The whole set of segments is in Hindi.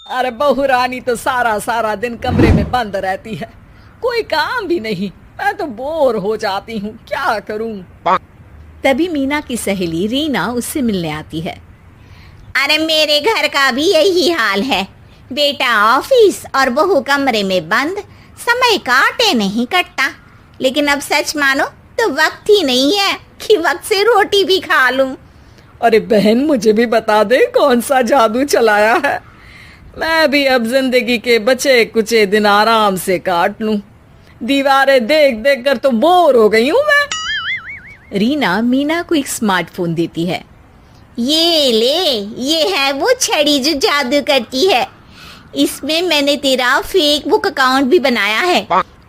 अरे बहू रानी तो सारा सारा दिन कमरे में बंद रहती है, कोई काम भी नहीं। मैं तो बोर हो जाती हूँ, क्या करूँ। तभी मीना की सहेली रीना उससे मिलने आती है। अरे मेरे घर का भी यही हाल है, बेटा ऑफिस और बहू कमरे में बंद, समय काटे नहीं कटता। लेकिन अब सच मानो तो वक्त ही नहीं है कि वक्त से रोटी भी खा लूं। अरे बहन, मुझे भी बता दे कौन सा जादू चलाया है। मैं भी अब जिंदगी के बचे कुचे दिन आराम से काट लूं। दीवारें देख देख कर तो बोर हो गई हूं मैं। रीना मीना को एक स्मार्टफोन देती है। ये ले, ये है वो छड़ी जो जादू करती है। इसमें मैंने तेरा फेसबुक अकाउंट भी बनाया है,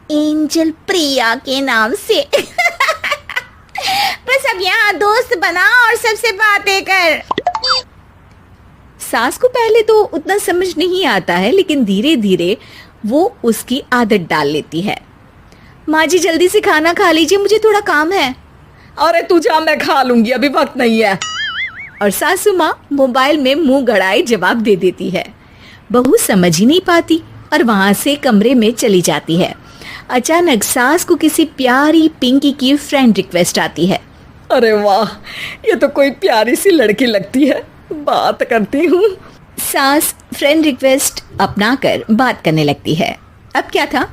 एंजल प्रिया के नाम से। बस अब यहाँ दोस्त बना और सबसे बातें कर। सास को पहले तो उतना समझ नहीं आता है, लेकिन धीरे धीरे वो उसकी आदत डाल लेती है। माँ जी जल्दी से खाना खा लीजिए, मुझे थोड़ा काम है। अरे तू जा, मैं खा लूंगी, अभी वक्त नहीं है। और सासू माँ मोबाइल में मुंह गड़ाए जवाब दे देती है। बहू समझ ही नहीं पाती और वहां से कमरे में चली जाती है। अचानक सास को किसी प्यारी पिंकी की फ्रेंड रिक्वेस्ट आती है। अरे वाह, ये तो कोई प्यारी सी लड़की लगती है, बात करती हूँ। सास फ्रेंड रिक्वेस्ट अपनाकर बात करने लगती है। अब क्या था,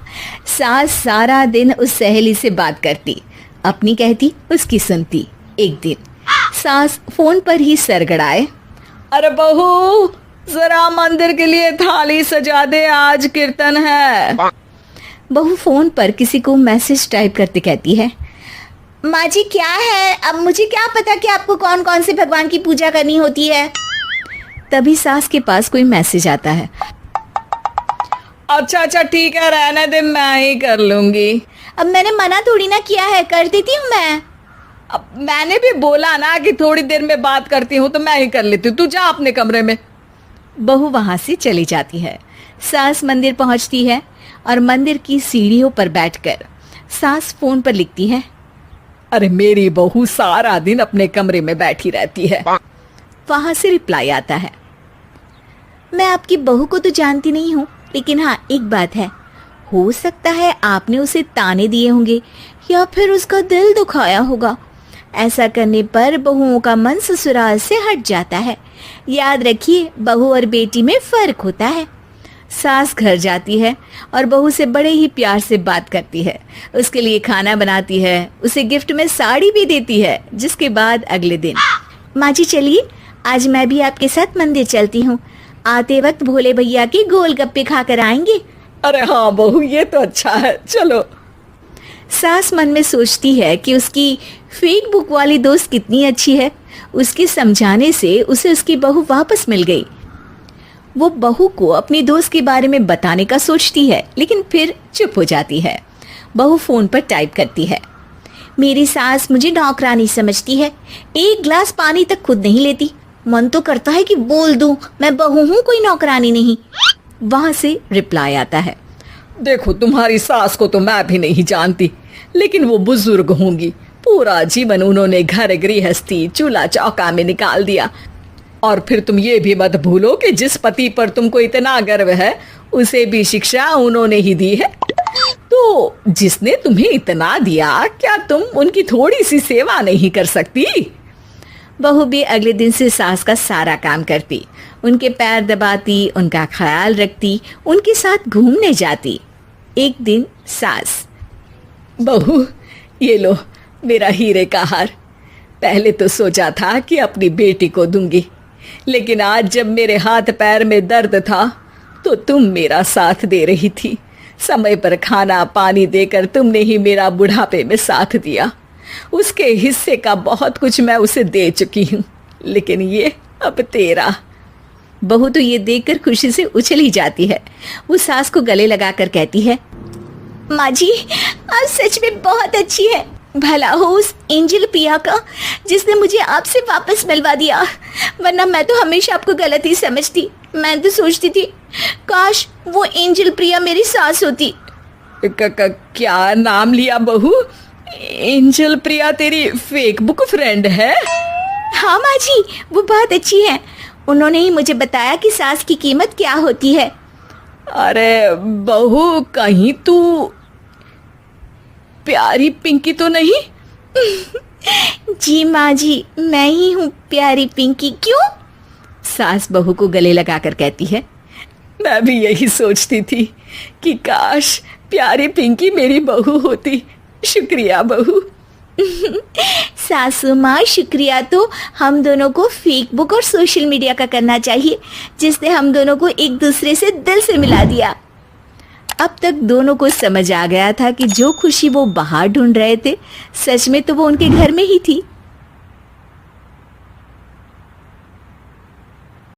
सास सारा दिन उस सहेली से बात करती, अपनी कहती, उसकी सुनती। एक दिन सास फोन पर ही सरगड़ाए, अरे बहू जरा मंदिर के लिए थाली सजा दे, आज कीर्तन है। बहू फोन पर किसी को मैसेज टाइप करते कहती है, माँ जी क्या है, अब मुझे क्या पता कि आपको कौन कौन से भगवान की पूजा करनी होती है। तभी सास के पास कोई मैसेज आता है। अच्छा अच्छा ठीक है, रहने दे, मैं ही कर लूंगी। अब मैंने मना थोड़ी ना किया है, कर देती हूँ मैं। अब मैंने भी बोला ना कि थोड़ी देर में बात करती हूँ, तो मैं ही कर लेती हूँ, तू जा अपने कमरे में। बहू वहां से चली जाती है। सास मंदिर पहुंचती है और मंदिर की सीढ़ियों पर बैठकर सास फोन पर लिखती है, अरे मेरी बहू सारा दिन अपने कमरे में बैठी रहती है। वहां से रिप्लाई आता है, मैं आपकी बहू को तो जानती नहीं हूँ, लेकिन हाँ एक बात है, हो सकता है आपने उसे ताने दिए होंगे या फिर उसका दिल दुखाया होगा। ऐसा करने पर बहुओं का मन ससुराल से हट जाता है। याद रखिए, बहू और बेटी में फर्क होता है। सास घर जाती है और बहू से बड़े ही प्यार से बात करती है, उसके लिए खाना बनाती है, उसे गिफ्ट में साड़ी भी देती है। जिसके बाद अगले दिन, माँ जी चलिए आज मैं भी आपके साथ मंदिर चलती हूँ, आते वक्त भोले भैया के गोलगप्पे खाकर आएंगे। अरे हाँ बहू, ये तो अच्छा है, चलो। सास मन में सोचती है कि उसकी फेक बुक वाली दोस्त कितनी अच्छी है। उसके समझाने से उसे उसकी बहू वापस मिल गई। वो बहू को अपनी दोस्त के बारे में बताने का सोचती है, लेकिन फिर चुप हो जाती है। बहू फोन पर टाइप करती है, मेरी सास मुझे नौकरानी समझती है, एक गिलास पानी तक खुद नहीं लेती। मन तो करता है कि बोल दूं, मैं बहू हूँ, कोई नौकरानी नहीं। वहां से रिप्लाई आता है, देखो तुम्हारी सास को तो मैं भी नहीं जानती, लेकिन वो बुजुर्ग होंगी, पूरा जीवन उन्होंने घर गृहस्थी चूल्हा चौका में निकाल दिया। और फिर तुम ये भी मत भूलो कि जिस पति पर तुमको इतना गर्व है, उसे भी शिक्षा उन्होंने ही दी है। तो जिसने तुम्हें इतना दिया, क्या तुम उनकी थोड़ी सी सेवा नहीं कर सकती? बहू भी अगले दिन से सास का सारा काम करती, उनके पैर दबाती, उनका ख्याल रखती, उनके साथ घूमने जाती। एक दिन सास, बहू ये लो मेरा हीरे का हार। पहले तो सोचा था कि अपनी बेटी को दूंगी, लेकिन आज जब मेरे हाथ पैर में दर्द था तो तुम मेरा साथ दे रही थी। समय पर खाना पानी देकर तुमने ही मेरा बुढ़ापे में साथ दिया। उसके हिस्से का बहुत कुछ मैं उसे दे चुकी हूँ, लेकिन ये अब तेरा। बहू तो ये देखकर खुशी से उछली जाती है। वो सास को गले लगाकर कहती है, माँ जी आप सच में बहुत अच्छी है। भला हो उस एंजल प्रिया का जिसने मुझे आपसे वापस मिलवा दिया, वरना मैं तो हमेशा आपको गलत ही समझती। मैं तो सोचती थी काश वो एंजल प्रिया मेरी सास होती। क्या नाम लिया बहू? एंजल प्रिया तेरी फेक बुक फ्रेंड है? हाँ माँ जी, वो बहुत अच्छी है। उन्होंने ही मुझे बताया कि सास की कीमत क्या होती है। अरे बहू, कहीं तू प्यारी पिंकी तो नहीं? जी माँ जी, मैं ही हूँ प्यारी पिंकी। क्यों? सास बहू को गले लगाकर कहती है। मैं भी यही सोचती थी कि काश प्यारी पिंकी मेरी बहू होती। शुक्रिया बहू। सासू माँ, शुक्रिया तो हम दोनों को फेसबुक और सोशल मीडिया का करना चाहिए, जिसने हम दोनों को एक दूसरे से दिल से मिला दिया। अब तक दोनों को समझ आ गया था कि जो खुशी वो बाहर ढूंढ रहे थे, सच में तो वो उनके घर में ही थी।